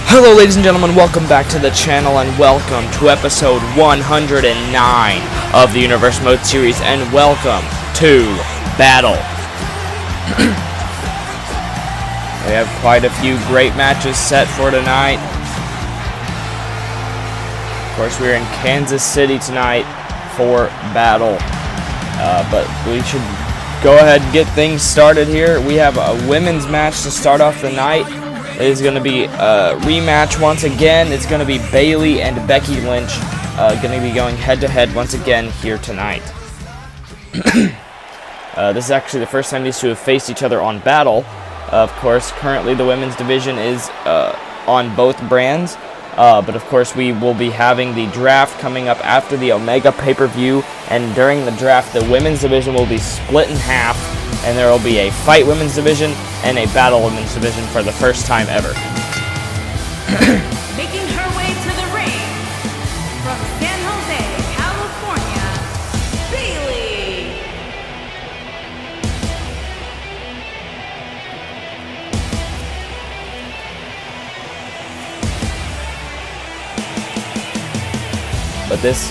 Hello ladies and gentlemen, welcome back to the channel and welcome to episode 109 of the Universe Mode series and welcome to Battle. We have quite a few great matches set for tonight. Of course, we're in Kansas City tonight for Battle, but we should go ahead and get things started here. We have a women's match to start off the night. It is going to be a rematch once again. It's going to be Bayley and Becky Lynch going to be going head-to-head once again here tonight. This is actually the first time these two have faced each other on Battle. Of course, currently the women's division is on both brands. But of course, we will be having the draft coming up after the Omega pay-per-view. And during the draft, the women's division will be split in half. And there will be a Fight Women's Division and a Battle Women's Division for the first time ever. Making her way to the ring from San Jose, California, Bayley. But this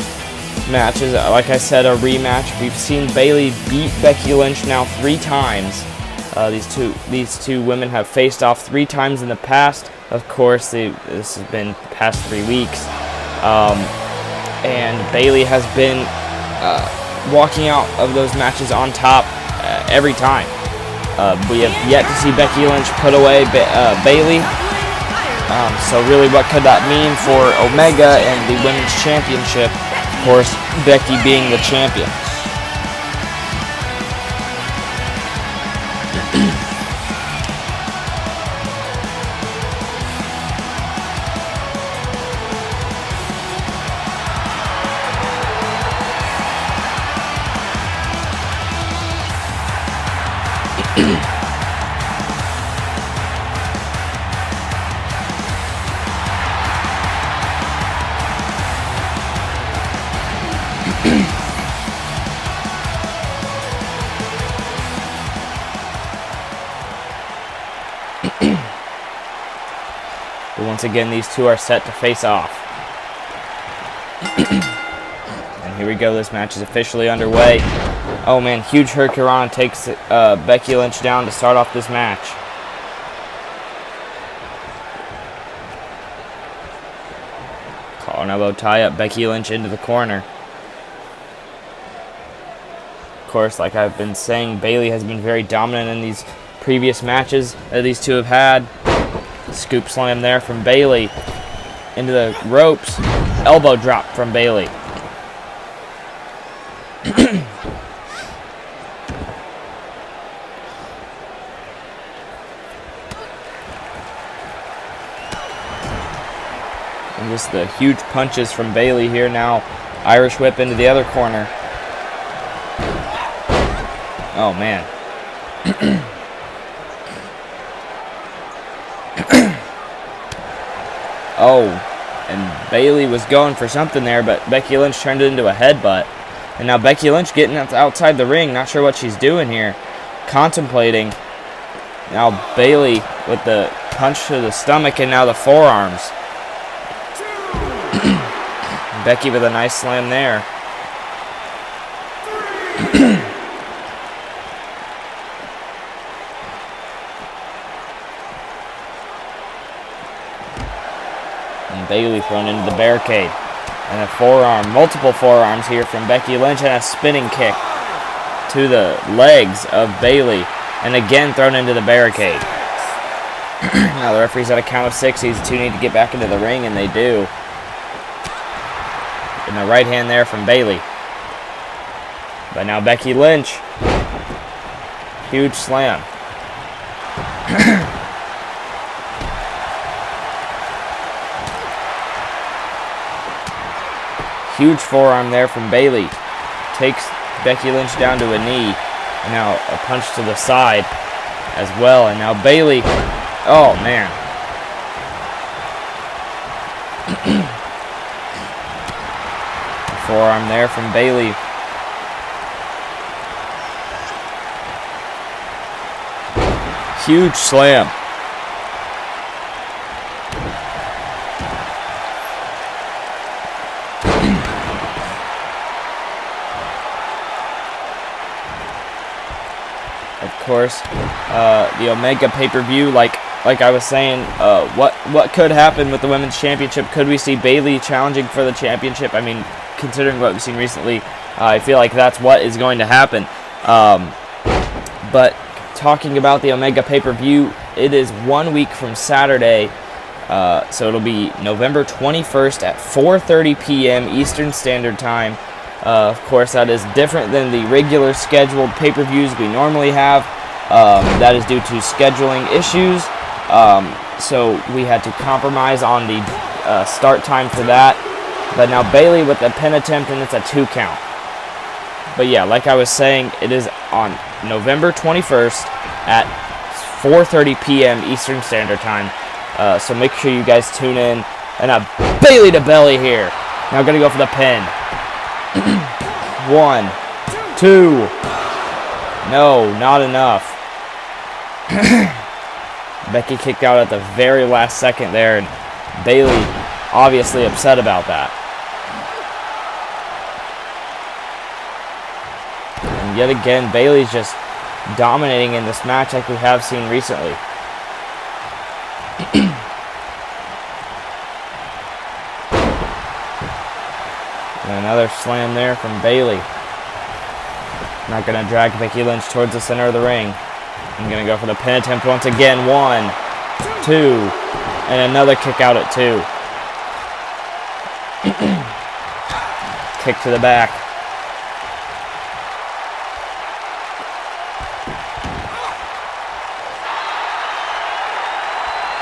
match is, like I said, a rematch. We've seen Bayley beat Becky Lynch now 3 times. These two women have faced off 3 times in the past. Of course, this has been the past 3 weeks, and Bayley has been walking out of those matches on top every time. We have yet to see Becky Lynch put away Bayley. So really, what could that mean for Omega and the Women's Championship? Of course, Becky being the champion. But once again, these two are set to face off. And here we go, this match is officially underway. Oh man, huge Hurricane takes Becky Lynch down to start off this match. Collar and elbow tie up Becky Lynch into the corner. Of course, like I've been saying, Bayley has been very dominant in these previous matches that these two have had. Scoop slam there from Bayley into the ropes. Elbow drop from Bayley. And just the huge punches from Bayley here now. Irish whip into the other corner. Oh man. Oh, and Bayley was going for something there, but Becky Lynch turned it into a headbutt. And now Becky Lynch getting outside the ring, not sure what she's doing here. Contemplating. Now Bayley with the punch to the stomach and now the forearms. Becky with a nice slam there. And Bayley thrown into the barricade. And a forearm, multiple forearms here from Becky Lynch, and a spinning kick to the legs of Bayley. And again thrown into the barricade. Now the referee's at a count of 6. These two need to get back into the ring, and they do. And the right hand there from Bayley. But now Becky Lynch. Huge slam. Huge forearm there from Bayley. Takes Becky Lynch down to a knee. And now a punch to the side as well. And now Bayley. Oh, man. Forearm there from Bayley. Huge slam. course, the Omega pay-per-view. Like I was saying, what could happen with the Women's Championship? Could we see Bayley challenging for the championship? I mean, considering what we've seen recently, I feel like that's what is going to happen. But talking about the Omega pay-per-view, it is 1 week from Saturday, so it'll be November 21st at 4:30 p.m. Eastern Standard Time. Of course, that is different than the regular scheduled pay-per-views we normally have. That is due to scheduling issues, so we had to compromise on the start time for that. But now Bayley with the pin attempt, and it's a 2 count. But yeah, like I was saying, it is on November 21st at 4:30 p.m. Eastern Standard Time. So make sure you guys tune in. And a Bayley to belly here. Now going to go for the pin. 1, 2. No, not enough. Becky kicked out at the very last second there, and Bayley obviously upset about that. And yet again, Bayley's just dominating in this match like we have seen recently. And another slam there from Bayley. Not going to drag Becky Lynch towards the center of the ring. I'm going to go for the pin attempt once again. 1, 2, and another kick out at 2. Kick to the back.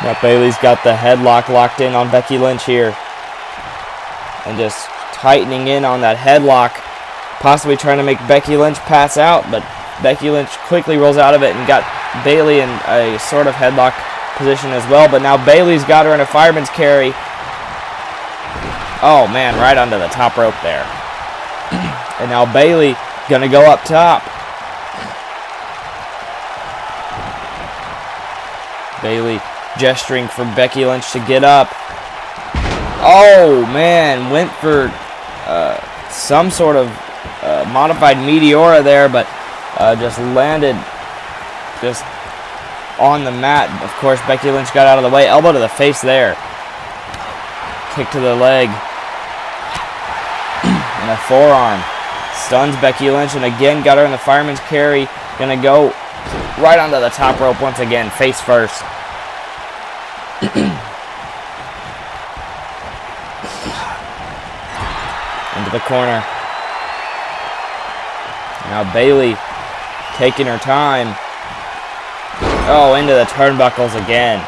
Now Bayley's got the headlock locked in on Becky Lynch here. And just tightening in on that headlock. Possibly trying to make Becky Lynch pass out, but Becky Lynch quickly rolls out of it and got Bayley in a sort of headlock position as well. But now Bayley's got her in a fireman's carry. Oh man, right onto the top rope there. And now Bayley gonna go up top. Bayley gesturing for Becky Lynch to get up. Oh man, went for some sort of modified Meteora there, but just landed just on the mat. Of course, Becky Lynch got out of the way. Elbow to the face there. Kick to the leg. And a forearm. Stuns Becky Lynch, and again got her in the fireman's carry. Gonna go right onto the top rope once again, face first. Into the corner. Now Bayley taking her time. Oh, into the turnbuckles again.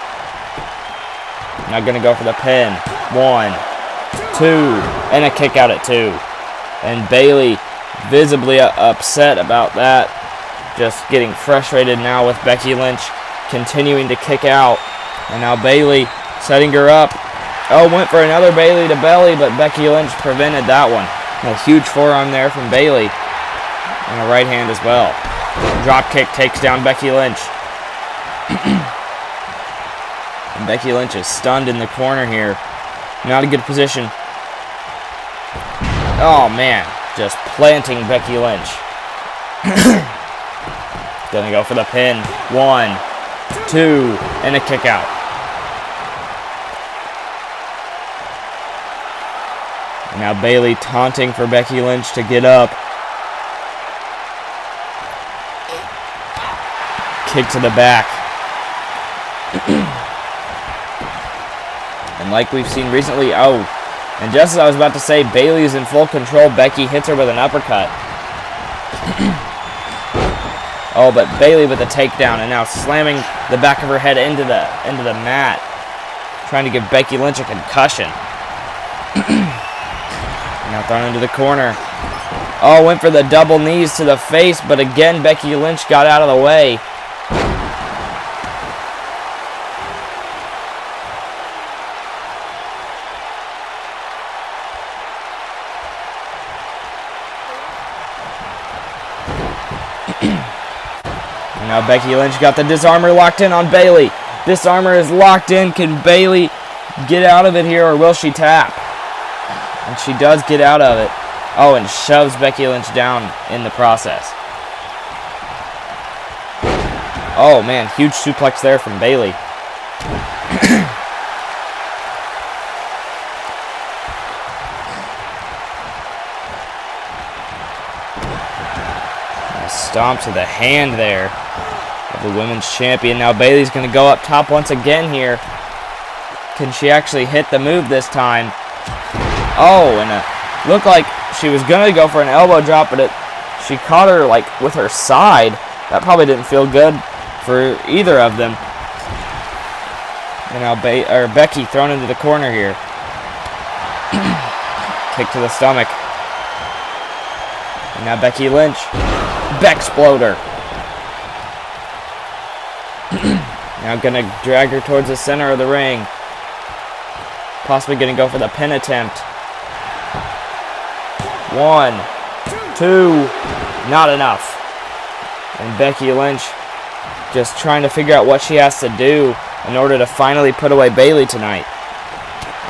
Now going to go for the pin. 1, 2, and a kick out at 2. And Bayley visibly upset about that. Just getting frustrated now with Becky Lynch continuing to kick out. And now Bayley setting her up. Oh, went for another Bayley to belly, but Becky Lynch prevented that one. A huge forearm there from Bayley. And a right hand as well. Drop kick takes down Becky Lynch. And Becky Lynch is stunned in the corner here. Not a good position. Oh man, just planting Becky Lynch. Gonna go for the pin. 1, 2, and a kick out. Now Bayley taunting for Becky Lynch to get up. Kick to the back. And like we've seen recently, and just as I was about to say, Bayley's in full control. Becky hits her with an uppercut. Oh, but Bayley with a takedown, and now slamming the back of her head into the mat, trying to give Becky Lynch a concussion. Now thrown into the corner. Oh, went for the double knees to the face, but again Becky Lynch got out of the way. Now Becky Lynch got the disarmer locked in on Bayley. Disarmer is locked in. Can Bayley get out of it here, or will she tap? And she does get out of it. Oh, and shoves Becky Lynch down in the process. Oh, man, huge suplex there from Bayley. A stomp to the hand there of the women's champion. Now Bayley's going to go up top once again here. Can she actually hit the move this time? Oh, and it looked like she was going to go for an elbow drop, but she caught her like with her side. That probably didn't feel good for either of them. And now Becky thrown into the corner here. Kick to the stomach. And now Becky Lynch. Bexploder. Now gonna drag her towards the center of the ring. Possibly gonna go for the pin attempt. 1, 2, not enough. And Becky Lynch just trying to figure out what she has to do in order to finally put away Bayley tonight.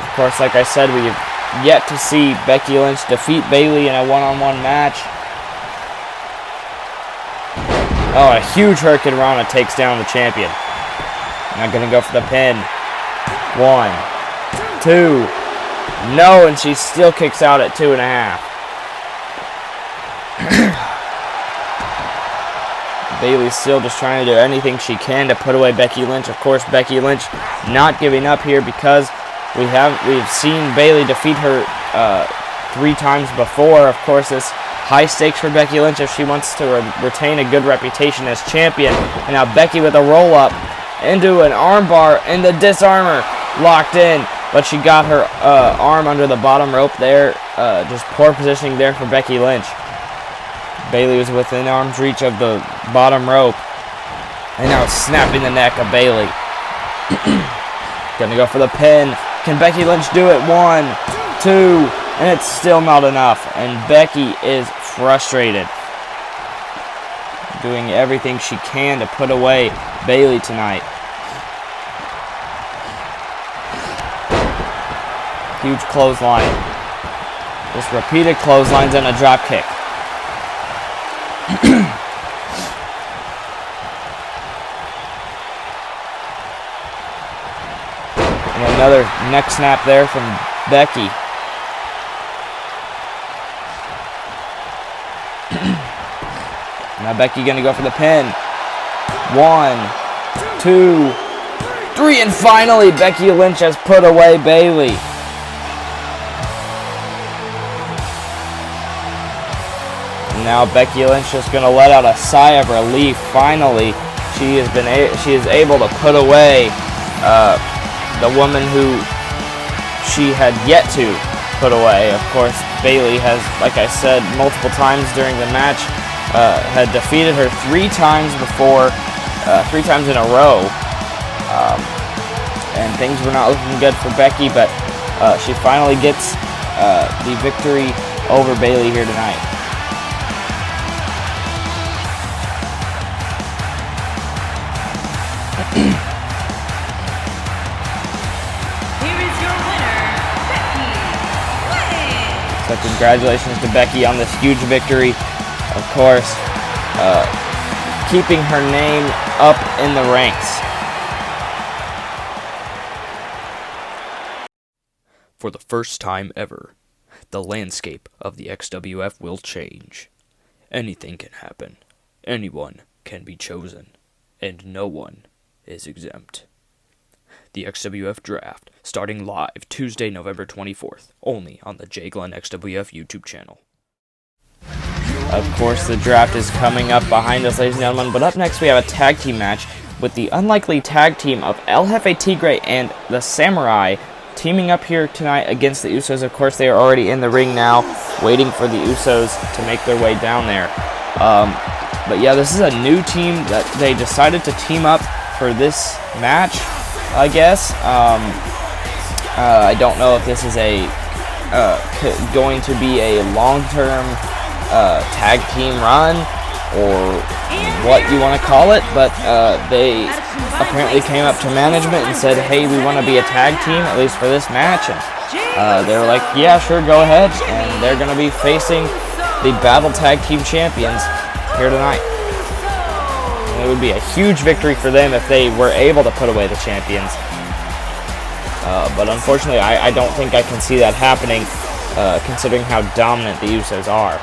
Of course, like I said, we've yet to see Becky Lynch defeat Bayley in a one-on-one match. Oh, a huge Hurricane Rana takes down the champion. Not going to go for the pin. 1, 2. No, and she still kicks out at 2.5. Bayley's still just trying to do anything she can to put away Becky Lynch. Of course, Becky Lynch not giving up here because we've seen Bayley defeat her 3 times before. Of course, this high stakes for Becky Lynch if she wants to retain a good reputation as champion. And now Becky with a roll-up into an armbar, and the disarmer locked in. But she got her arm under the bottom rope there. Just poor positioning there for Becky Lynch. Bayley was within arm's reach of the bottom rope. And now snapping the neck of Bayley. Gonna go for the pin. Can Becky Lynch do it? 1, 2, and it's still not enough. And Becky is frustrated. Doing everything she can to put away Bayley tonight. Huge clothesline. Just repeated clotheslines and a drop kick. And another neck snap there from Becky. Now Becky gonna go for the pin. 1, 2, 3, and finally Becky Lynch has put away Bayley. Now Becky Lynch is going to let out a sigh of relief. Finally, she is able to put away the woman who she had yet to put away. Of course, Bayley has, like I said, multiple times during the match, had defeated her 3 times before, 3 times in a row, and things were not looking good for Becky. But she finally gets the victory over Bayley here tonight. So congratulations to Becky on this huge victory. Of course, keeping her name up in the ranks. For the first time ever, the landscape of the XWF will change. Anything can happen. Anyone can be chosen. And no one is exempt. The XWF Draft, starting live Tuesday, November 24th, only on the J Glenn XWF YouTube channel. Of course, the draft is coming up behind us, ladies and gentlemen, but up next we have a tag team match with the unlikely tag team of El Jefe Tigre and the Samurai teaming up here tonight against the Usos. Of course, they are already in the ring now, waiting for the Usos to make their way down there. But yeah, this is a new team that they decided to team up for this match, I guess. I don't know if this is going to be a long-term tag team run or what you want to call it, but they apparently came up to management and said, hey, we want to be a tag team, at least for this match. And they were like, yeah, sure, go ahead. And they're going to be facing the Battle Tag Team Champions here tonight. And it would be a huge victory for them if they were able to put away the champions. But unfortunately, I don't think I can see that happening, considering how dominant the Usos are.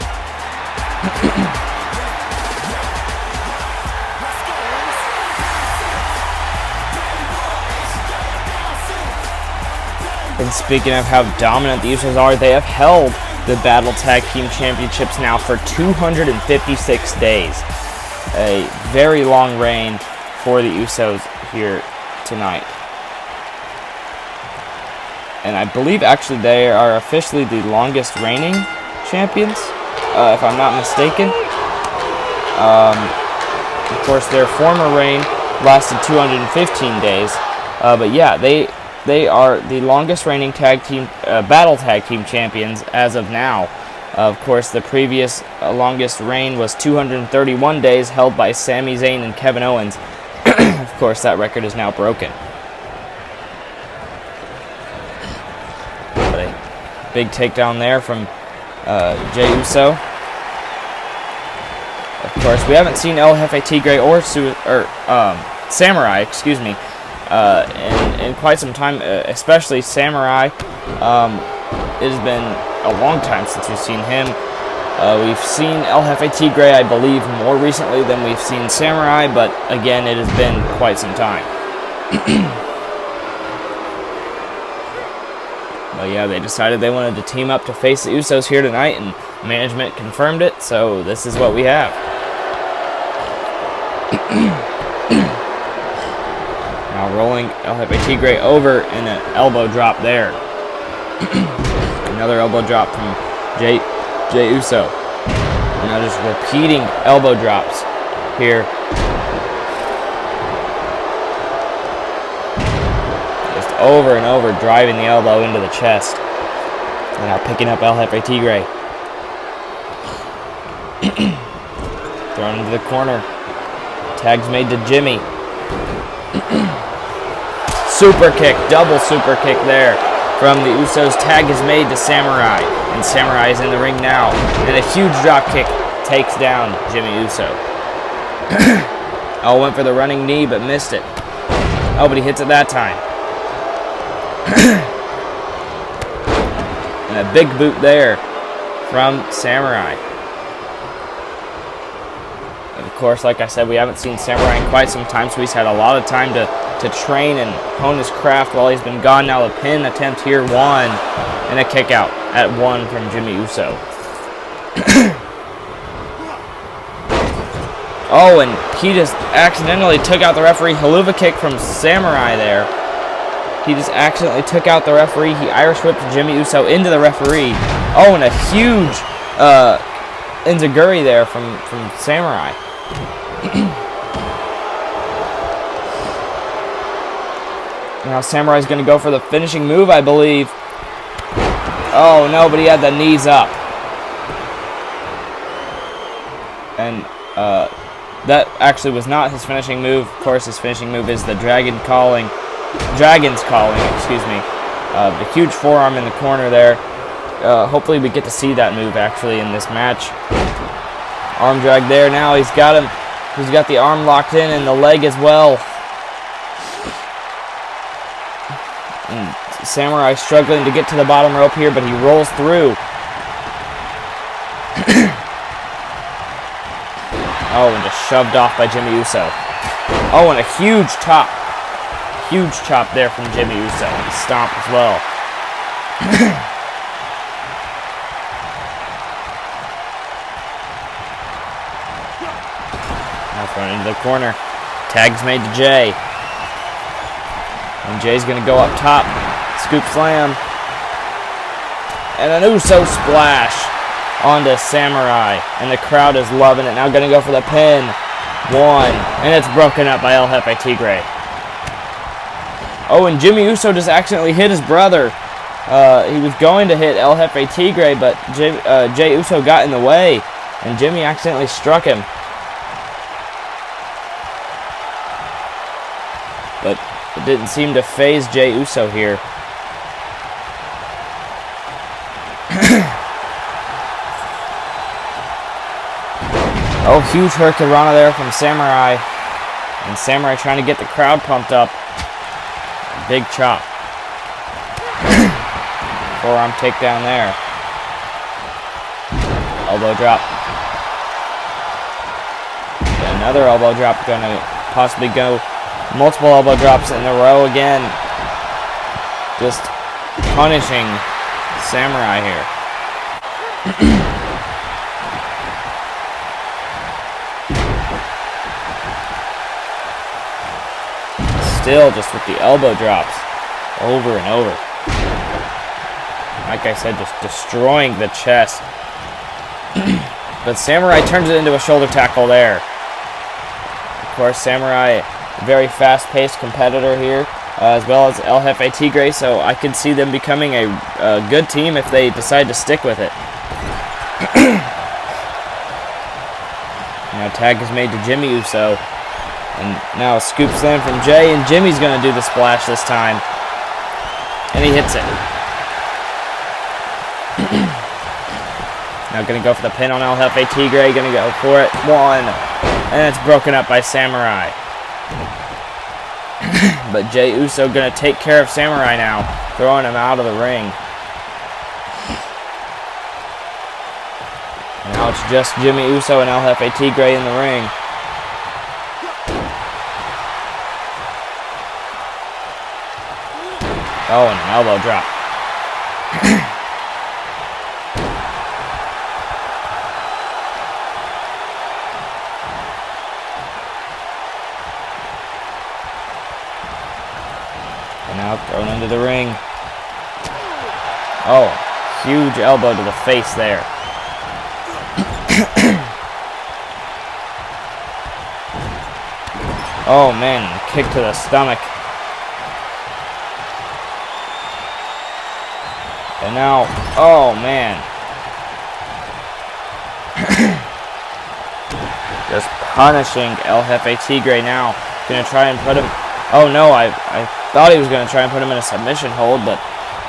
And speaking of how dominant the Usos are, they have held the Battle Tag Team Championships now for 256 days. A very long reign for the Usos here tonight. And I believe actually they are officially the longest reigning champions, if I'm not mistaken. Of course, their former reign lasted 215 days. But yeah, they are the longest reigning battle tag team champions as of now. Of course, the previous longest reign was 231 days, held by Sami Zayn and Kevin Owens. Of course, that record is now broken. But a big takedown there from Jey Uso. Of course, we haven't seen El Jefe Tigre or Samurai, excuse me, in quite some time, especially Samurai. It has been a long time since we've seen him. We've seen El Jefe Tigre, I believe, more recently than we've seen Samurai, but again, it has been quite some time. But yeah, they decided they wanted to team up to face the Usos here tonight, and management confirmed it, so this is what we have. Now rolling El Jefe Tigre over in an elbow drop there. Another elbow drop from Jey Uso. Now just repeating elbow drops here. Just over and over, driving the elbow into the chest. And now picking up El Jefe Tigre. Thrown into the corner. Tag's made to Jimmy. Super kick, double super kick there from the Usos. Tag is made to Samurai, and Samurai is in the ring now. And a huge drop kick takes down Jimmy Uso. Oh, went for the running knee, but missed it. Oh, but he hits it that time. And a big boot there from Samurai. And of course, like I said, we haven't seen Samurai in quite some time, so he's had a lot of time to train and hone his craft while he's been gone. Now the pin attempt here, one, and a kick out at one from Jimmy Uso. Oh, and he just accidentally took out the referee. Haluva kick from Samurai there. He just accidentally took out the referee. He Irish whipped Jimmy Uso into the referee. Oh, and a huge enziguri there from Samurai. Now Samurai's going to go for the finishing move, I believe. Oh, no, but he had the knees up. And that actually was not his finishing move. Of course, his finishing move is the Dragon's Calling, excuse me. The huge forearm in the corner there. Hopefully we get to see that move actually in this match. Arm drag there. Now he's got him. He's got the arm locked in and the leg as well. And Samurai struggling to get to the bottom rope here, but he rolls through. Oh, and just shoved off by Jimmy Uso. Oh, and a huge chop. Huge chop there from Jimmy Uso. And a stomp as well. Now thrown into the corner. Tag's made to Jey. And Jay's going to go up top. Scoop slam. And an Uso splash onto Samurai. And the crowd is loving it. Now going to go for the pin. One. And it's broken up by El Jefe Tigre. Oh, and Jimmy Uso just accidentally hit his brother. He was going to hit El Jefe Tigre, but Jey Uso got in the way. And Jimmy accidentally struck him. But it didn't seem to phase Jey Uso here. Oh, huge hurricanrana there from Samurai. And Samurai trying to get the crowd pumped up. Big chop. Forearm takedown there. Elbow drop. Another elbow drop, gonna possibly go multiple elbow drops in a row again. Just punishing Samurai here. Still just with the elbow drops over and over. Like I said, just destroying the chest. But Samurai turns it into a shoulder tackle there. Of course, Samurai, very fast-paced competitor here, as well as El Jefe Tigre, so I could see them becoming a good team if they decide to stick with it. Now tag is made to Jimmy Uso, and now a scoop slam from Jay, and Jimmy's going to do the splash this time, and he hits it. Now going to go for the pin on El Jefe Tigre, going to go for it. One, and it's broken up by Samurai. But Jey Uso going to take care of Samurai now, throwing him out of the ring. And now it's just Jimmy Uso and El Jefe Tigre in the ring. Oh, and an elbow drop. And now thrown into the ring. Oh, huge elbow to the face there. Oh man, kick to the stomach. And now, oh man. Just punishing El Jefe Tigre now. Gonna try and put him. Oh no, I thought he was going to try and put him in a submission hold, but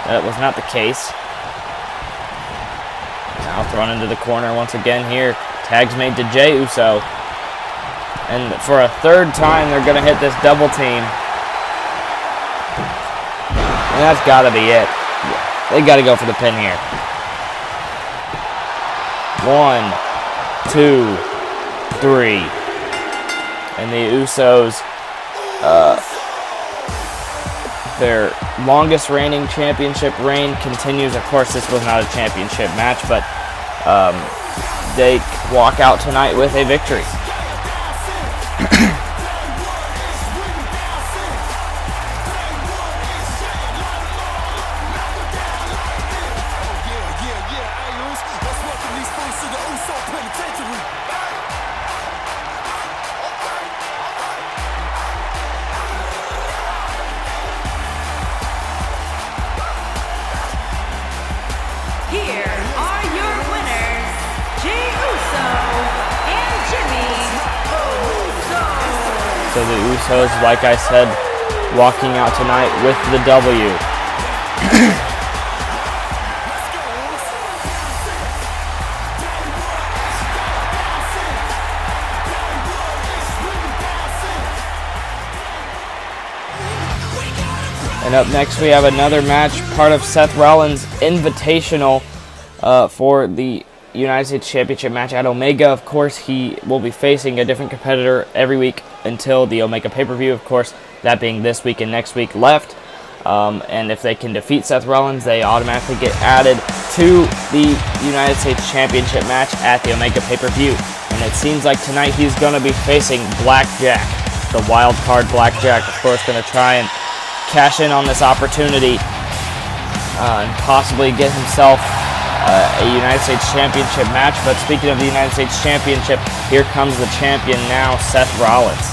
that was not the case. Now thrown into the corner once again here. Tag's made to Jey Uso. And for a third time, they're going to hit this double team. And that's got to be it. They got to go for the pin here. 1, 2, 3. And the Usos, their longest reigning championship reign continues. Of course, this was not a championship match, but they walk out tonight with a victory. Here are your winners, Jey Uso and Jimmy Uso. So the Usos, like I said, walking out tonight with the W. And up next we have another match, part of Seth Rollins' Invitational for the United States Championship match at Omega. Of course, he will be facing a different competitor every week until the Omega pay-per-view, of course, that being this week and next week left. And if they can defeat Seth Rollins, they automatically get added to the United States Championship match at the Omega pay-per-view. And it seems like tonight he's going to be facing Blackjack, the wild card Blackjack. Of course, going to try and cash in on this opportunity and possibly get himself a United States Championship match. But speaking of the United States Championship, here comes the champion now, Seth Rollins.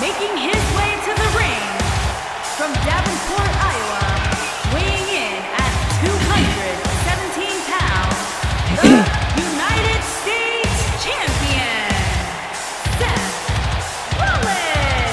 Making his way to the ring from Davenport, Iowa, weighing in at 217 pounds, the United States Champion, Seth Rollins.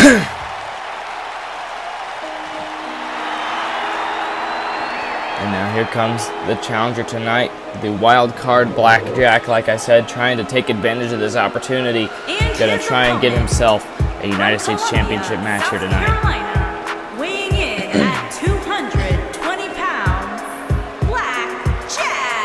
And now here comes the challenger tonight, the wild card Blackjack, like I said, trying to take advantage of this opportunity. Gonna try and get himself a United States Championship match here tonight. Carolina, weighing in at 220 pounds, Blackjack.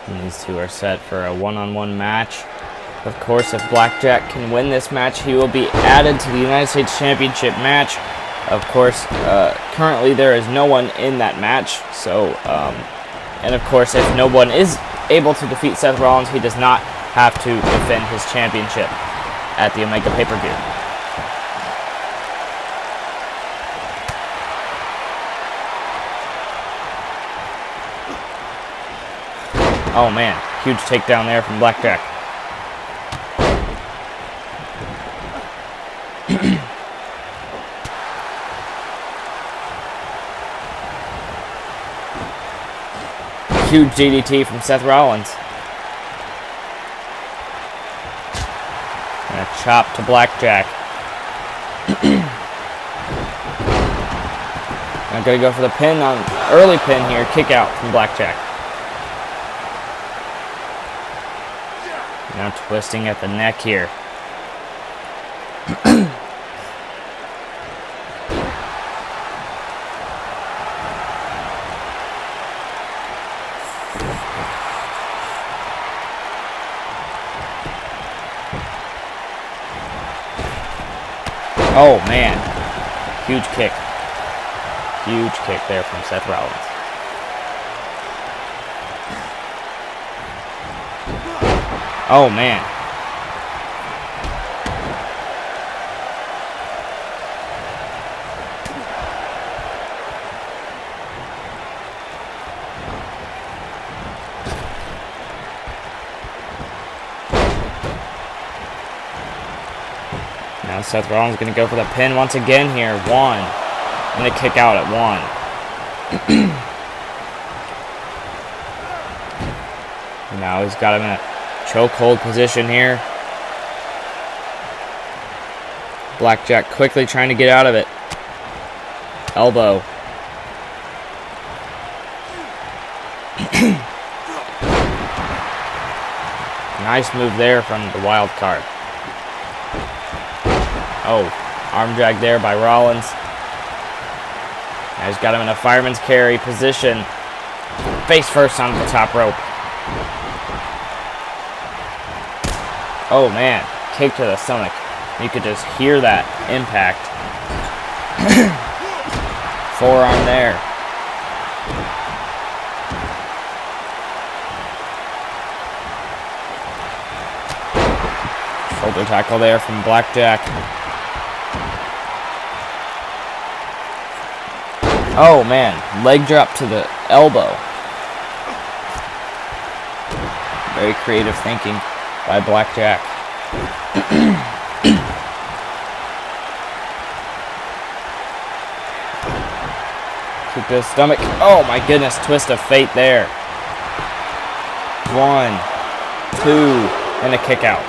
And these two are set for a one-on-one match. Of course, if Blackjack can win this match, he will be added to the United States Championship match. Of course, currently there is no one in that match. So, and of course, if no one is able to defeat Seth Rollins, he does not have to defend his championship at the Omega pay-per-view. Oh man, huge takedown there from Blackjack. Huge DDT from Seth Rollins. And a chop to Blackjack. I'm gonna go for the pin on early pin here, kick out from Blackjack. Now twisting at the neck here. Oh man, huge kick. Huge kick there from Seth Rollins. Oh man. Now Seth Rollins is going to go for the pin once again here. One. And a kick out at one. Now he's got him in a chokehold position here. Blackjack quickly trying to get out of it. Elbow. Nice move there from the wild card. Oh, arm drag there by Rollins. Now he's got him in a fireman's carry position. Face first on the top rope. Oh man, kick to the stomach. You could just hear that impact. Forearm there. Shoulder tackle there from Blackjack. Oh man, leg drop to the elbow. Very creative thinking by Blackjack. Kick to the stomach. Oh my goodness, twist of fate there. 1, 2, and a kick out.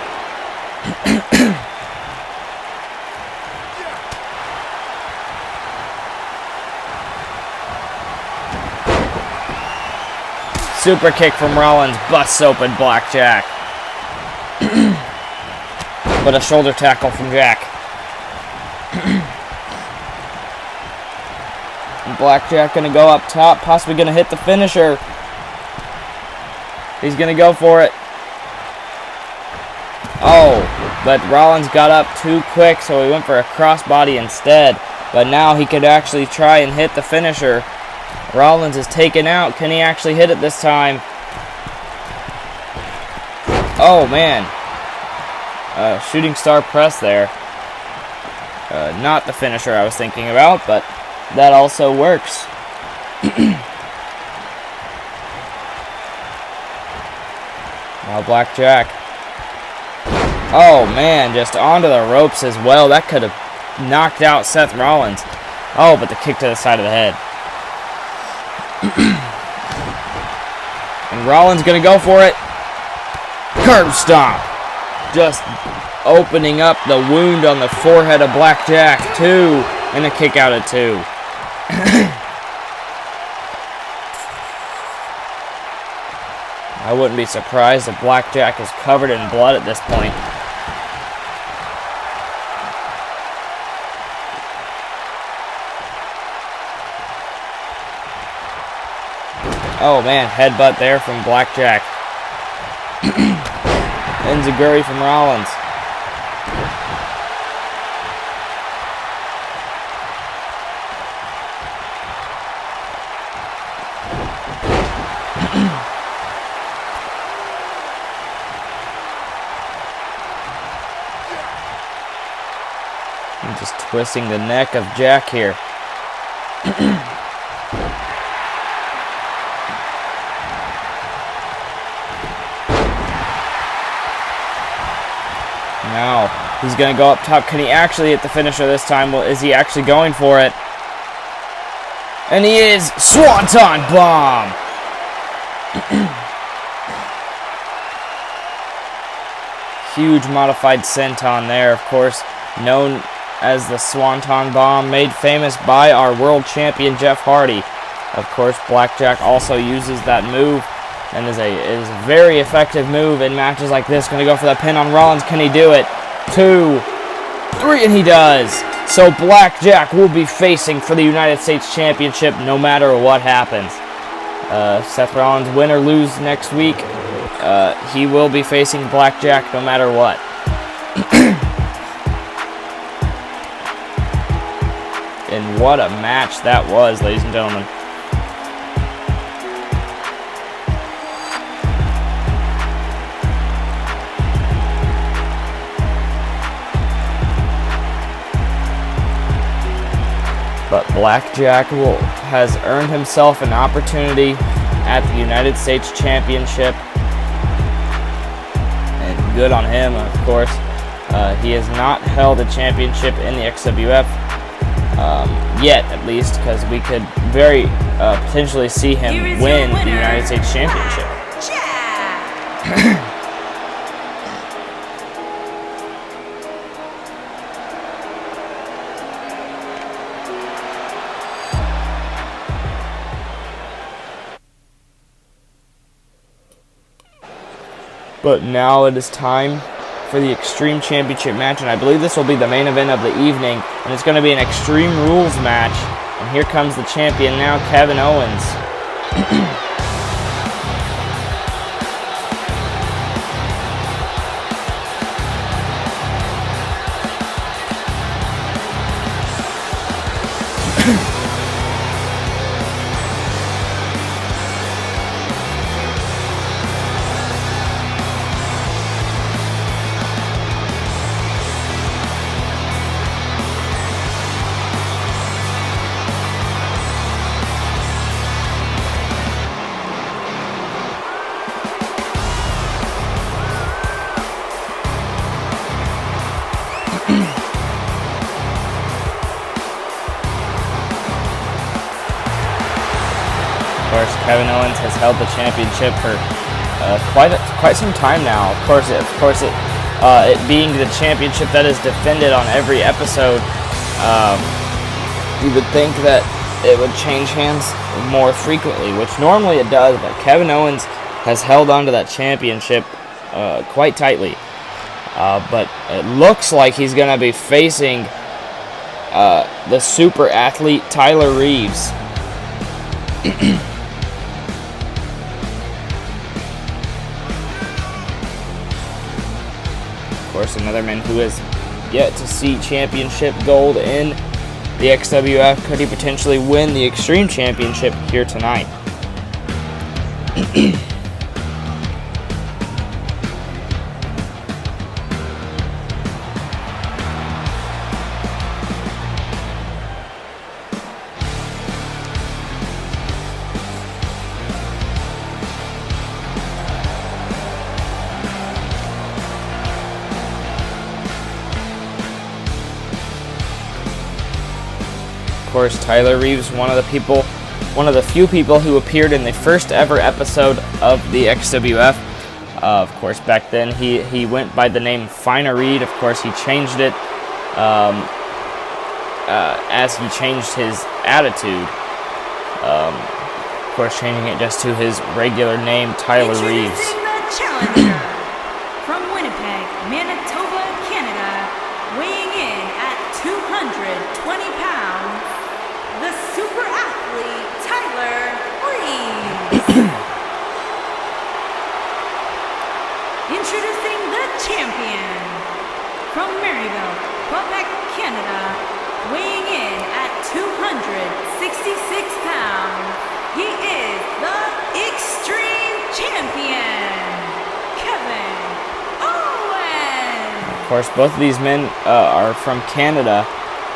Super kick from Rollins, busts open Blackjack. But a shoulder tackle from Jack. Blackjack gonna go up top, possibly gonna hit the finisher. He's gonna go for it. Oh, but Rollins got up too quick, so he went for a crossbody instead. But now he could actually try and hit the finisher. Rollins is taken out. Can he actually hit it this time? Oh, man. Shooting star press there. Not the finisher I was thinking about, but that also works. Now Blackjack. Oh, man, just onto the ropes as well. That could have knocked out Seth Rollins. Oh, but the kick to the side of the head. And Rollins going to go for it. Curb stomp. Just opening up the wound on the forehead of Blackjack. 2. And a kick out at 2. I wouldn't be surprised if Blackjack is covered in blood at this point. Oh man, headbutt there from Blackjack. Enziguri from Rollins. I'm just twisting the neck of Jack here. Now, he's going to go up top. Can he actually hit the finisher this time? Well, is he actually going for it? And he is. Swanton Bomb! Huge modified senton there, of course, known as the Swanton Bomb, made famous by our world champion Jeff Hardy. Of course, Blackjack also uses that move. And is a very effective move in matches like this. Going to go for that pin on Rollins. Can he do it? 2, 3, and he does. So Blackjack will be facing for the United States Championship no matter what happens. Seth Rollins, win or lose next week, he will be facing Blackjack no matter what. And what a match that was, ladies and gentlemen. But Blackjack has earned himself an opportunity at the United States Championship. And good on him, of course. He has not held a championship in the XWF yet, at least, because we could very potentially see him win the United States Championship. But now it is time for the Extreme Championship match, and I believe this will be the main event of the evening, and it's going to be an Extreme Rules match. And here comes the champion now, Kevin Owens. Of course, Kevin Owens has held the championship for quite some time now. Of course, it being the championship that is defended on every episode, you would think that it would change hands more frequently, which normally it does. But Kevin Owens has held onto that championship quite tightly. But it looks like he's going to be facing the super athlete Tyler Reeves. Of course, another man who has yet to see championship gold in the XWF. Could he potentially win the Extreme Championship here tonight? Of course, Tyler Reeves, one of the few people who appeared in the first ever episode of the XWF. Of course, back then he went by the name Finer Reed. Of course, he changed it as he changed his attitude. Of course, changing it just to his regular name, Tyler Reeves. Introducing the challenger from Winnipeg, Manitoba, Canada, weighing in at 220 pounds, the super athlete Tyler Reeves. Introducing the champion from Maryville, Quebec, Canada, weighing in at 266 pounds, he is the Extreme Champion, Kevin Owens. Of course, both of these men are from Canada.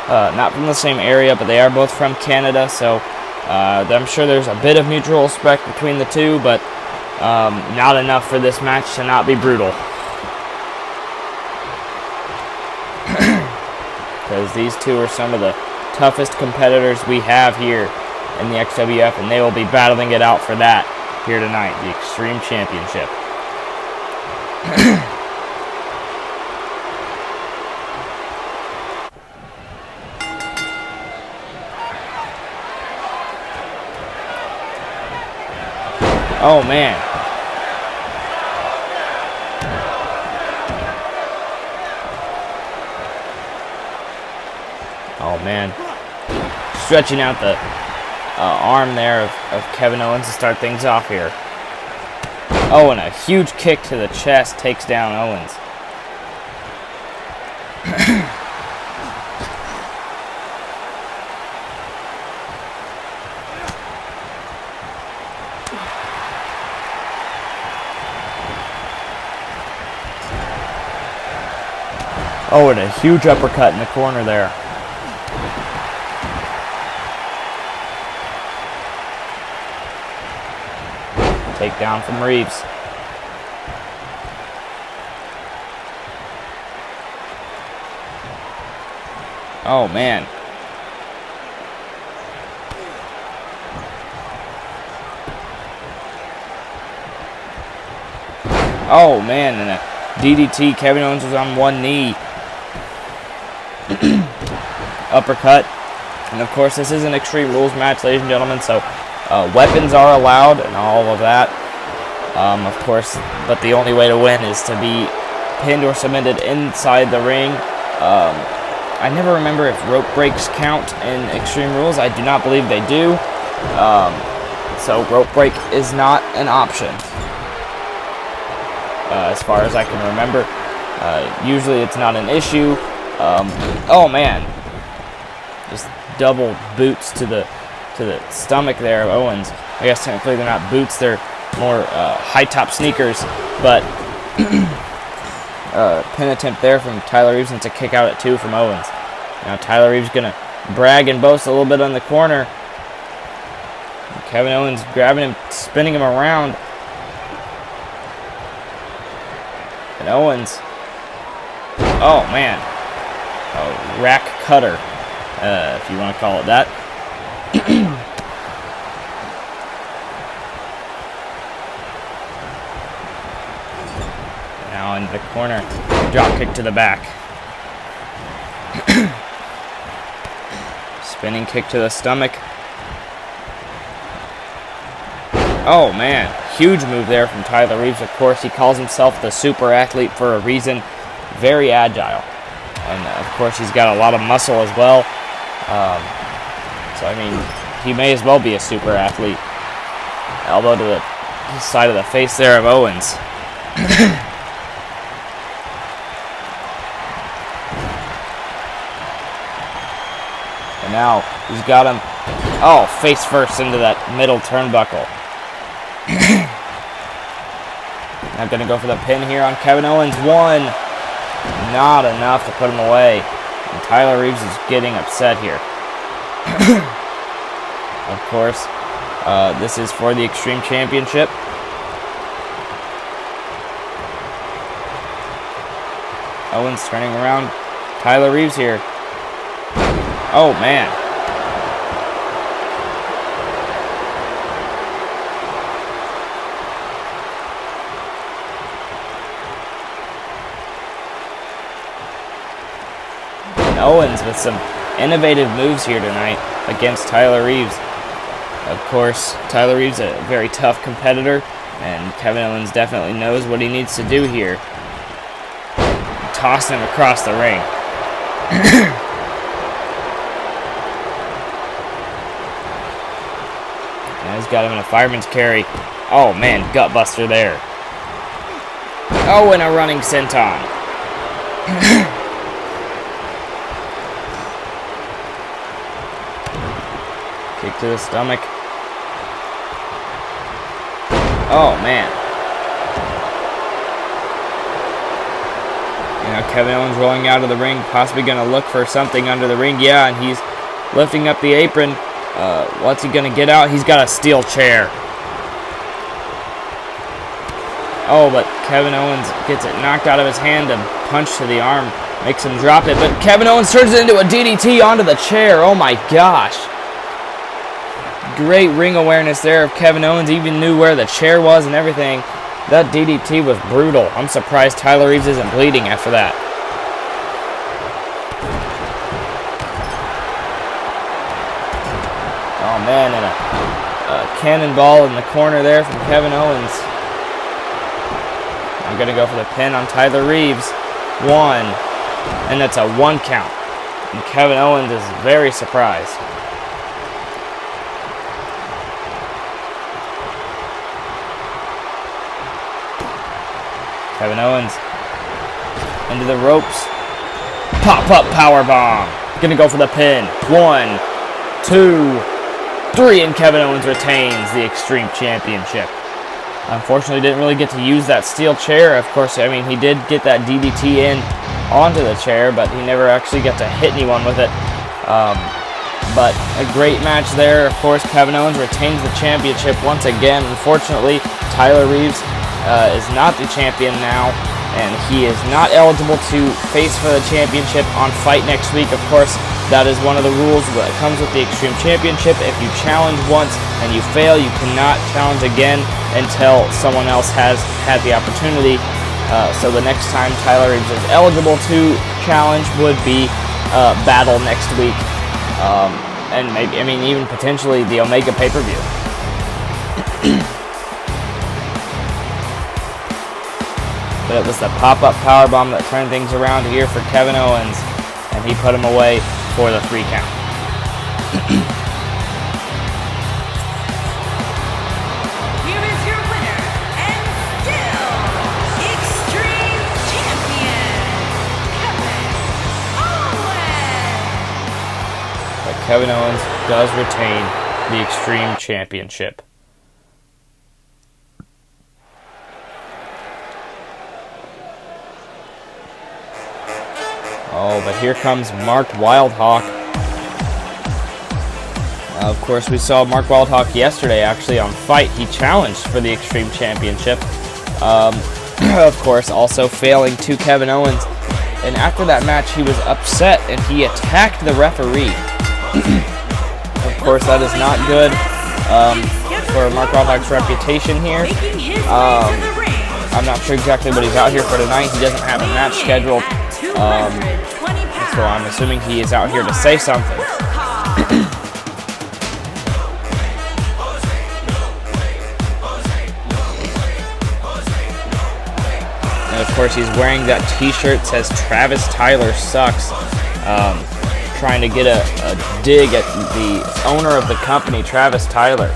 Not from the same area, but they are both from Canada, so I'm sure there's a bit of mutual respect between the two, but not enough for this match to not be brutal. Because these two are some of the toughest competitors we have here in the XWF, and they will be battling it out for that here tonight, the Extreme Championship. Oh, man. Oh, man. Stretching out the arm there of Kevin Owens to start things off here. Oh, and a huge kick to the chest takes down Owens. Oh, and a huge uppercut in the corner there. Takedown from Reeves. Oh, man. Oh, man, and a DDT. Kevin Owens was on one knee. Uppercut. And of course, this is an Extreme Rules match, ladies and gentlemen, so weapons are allowed and all of that. Of course, but the only way to win is to be pinned or submitted inside the ring. I never remember if rope breaks count in Extreme Rules. I do not believe they do. So rope break is not an option, as far as I can remember. Usually it's not an issue. Oh man, just double boots to the stomach there of Owens. I guess technically they're not boots, they're more high top sneakers, but pin attempt there from Tyler Reeves, and it's a kick out at 2 from Owens. Now Tyler Reeves gonna brag and boast a little bit on the corner. Kevin Owens grabbing him, spinning him around, and Owens, oh man, a rack cutter, if you want to call it that. Now into the corner, drop kick to the back. Spinning kick to the stomach. Oh man, huge move there from Tyler Reeves. Of course, he calls himself the super athlete for a reason. Very agile. And of course, he's got a lot of muscle as well. So I mean, he may as well be a super athlete. Elbow to the side of the face there of Owens. And now he's got him, oh, face first into that middle turnbuckle. Now going to go for the pin here on Kevin Owens. 1. Not enough to put him away. And Tyler Reeves is getting upset here. Of course, this is for the Xtreme Championship. Owens turning around. Tyler Reeves here. Oh, man. And Owens with some innovative moves here tonight against Tyler Reeves. Of course, Tyler Reeves is a very tough competitor, and Kevin Owens definitely knows what he needs to do here. Tossing him across the ring. Now he's got him in a fireman's carry. Oh man, gutbuster there. Oh, and a running senton. Kick to the stomach. Oh man. Now Kevin Owens rolling out of the ring, possibly going to look for something under the ring. Yeah, and he's lifting up the apron. What's he going to get out? He's got a steel chair. Oh, but Kevin Owens gets it knocked out of his hand and punch to the arm. Makes him drop it, but Kevin Owens turns it into a DDT onto the chair. Oh my gosh. Great ring awareness there of Kevin Owens. Even knew where the chair was and everything. That DDT was brutal. I'm surprised Tyler Reeves isn't bleeding after that. Oh man, and a cannonball in the corner there from Kevin Owens. I'm going to go for the pin on Tyler Reeves. 1. And that's a 1 count. And Kevin Owens is very surprised. Kevin Owens into the ropes. Pop-up powerbomb. Gonna go for the pin. 1, 2, 3, and Kevin Owens retains the Xtreme Championship. Unfortunately, didn't really get to use that steel chair. Of course, I mean, he did get that DDT in onto the chair, but he never actually got to hit anyone with it. But a great match there. Of course, Kevin Owens retains the championship once again. Unfortunately, Tyler Reeves is not the champion now, and he is not eligible to face for the championship on Fight next week. Of course, that is one of the rules that comes with the Xtreme Championship. If you challenge once and you fail, you cannot challenge again until someone else has had the opportunity. So the next time Tyler Reeves is eligible to challenge would be Battle next week, and maybe, I mean, even potentially the Omega pay-per-view. But it was the pop-up powerbomb that turned things around here for Kevin Owens, and he put him away for the 3 count. Here is your winner, and still Xtreme Champion, Kevin Owens. But Kevin Owens does retain the Xtreme Championship. Oh, but here comes Mark Wildhawk. Of course, we saw Mark Wildhawk yesterday, actually, on Fight. He challenged for the Xtreme Championship. Of course, also failing to Kevin Owens. And after that match, he was upset, and he attacked the referee. Of course, that is not good for Mark Wildhawk's reputation here. I'm not sure exactly what he's out here for tonight. He doesn't have a match scheduled. So I'm assuming he is out here to say something. And of course, he's wearing that t-shirt that says Travis Tyler sucks, trying to get a dig at the owner of the company, Travis Tyler.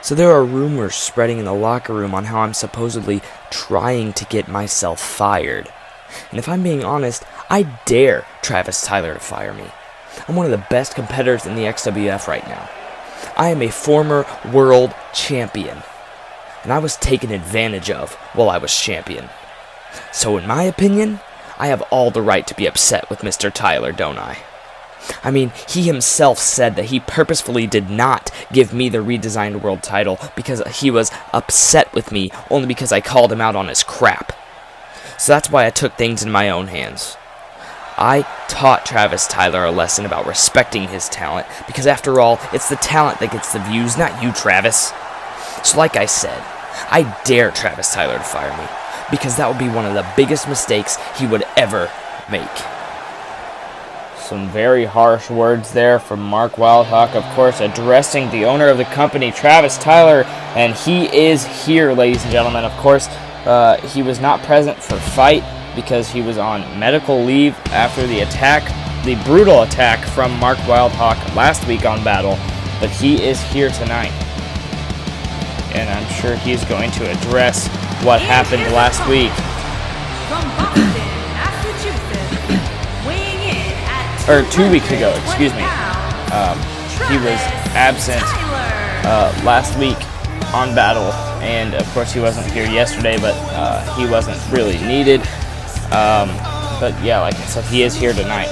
So there are rumors spreading in the locker room on how I'm supposedly trying to get myself fired. And if I'm being honest, I dare Travis Tyler to fire me. I'm one of the best competitors in the XWF right now. I am a former world champion, and I was taken advantage of while I was champion. So in my opinion, I have all the right to be upset with Mr. Tyler, don't I? I mean, he himself said that he purposefully did not give me the redesigned world title because he was upset with me only because I called him out on his crap. So that's why I took things in my own hands. I taught Travis Tyler a lesson about respecting his talent, because after all, it's the talent that gets the views, not you, Travis. So like I said, I dare Travis Tyler to fire me, because that would be one of the biggest mistakes he would ever make. Some very harsh words there from Mark Wildhawk, of course, addressing the owner of the company, Travis Tyler, and he is here, ladies and gentlemen. Of course, he was not present for Fight because he was on medical leave after the attack, the brutal attack from Mark Wildhawk last week on Battle, but he is here tonight. And I'm sure he's going to address what happened last week. From Boston, Massachusetts, weighing in at 2 weeks ago, excuse me. He was absent last week on Battle, and of course he wasn't here yesterday, but he wasn't really needed. But yeah, like I said, he is here tonight.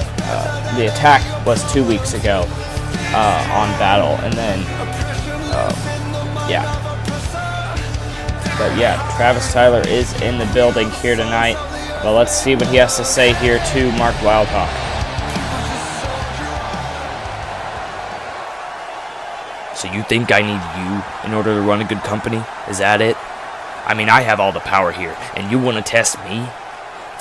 The attack was 2 weeks ago on Battle, and then yeah. But yeah, Travis Tyler is in the building here tonight. But let's see what he has to say here to Mark Wildhawk. So you think I need you in order to run a good company? Is that it? I mean, I have all the power here, and you want to test me?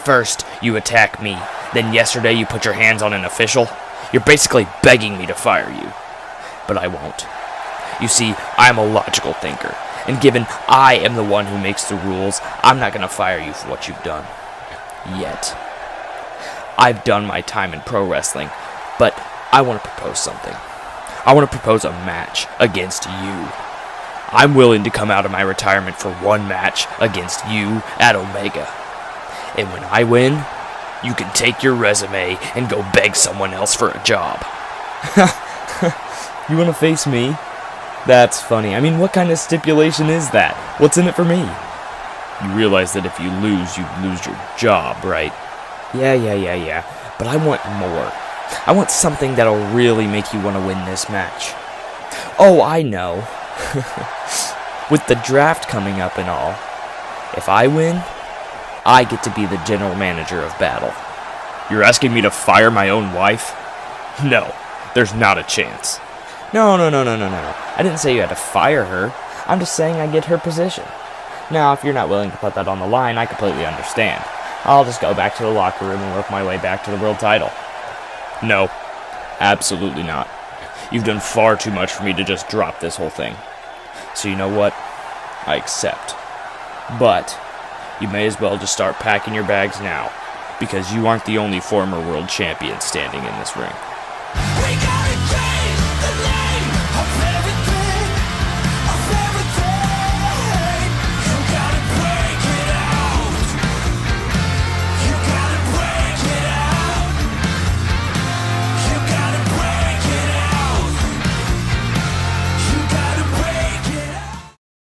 First, you attack me. Then yesterday you put your hands on an official. You're basically begging me to fire you. But I won't. You see, I'm a logical thinker. And given I am the one who makes the rules, I'm not going to fire you for what you've done. Yet. I've done my time in pro wrestling, but I want to propose something. I want to propose a match against you. I'm willing to come out of my retirement for one match against you at Omega. And when I win, you can take your resume and go beg someone else for a job. You want to face me? That's funny. I mean, what kind of stipulation is that? What's in it for me? You realize that if you lose your job, right? Yeah. But I want more. I want something that'll really make you want to win this match. Oh, I know. With the draft coming up and all, if I win, I get to be the general manager of Battle. You're asking me to fire my own wife? No, there's not a chance. No. I didn't say you had to fire her. I'm just saying I get her position. Now, if you're not willing to put that on the line, I completely understand. I'll just go back to the locker room and work my way back to the world title. No, absolutely not. You've done far too much for me to just drop this whole thing. So you know what? I accept. But you may as well just start packing your bags now, because you aren't the only former world champion standing in this ring.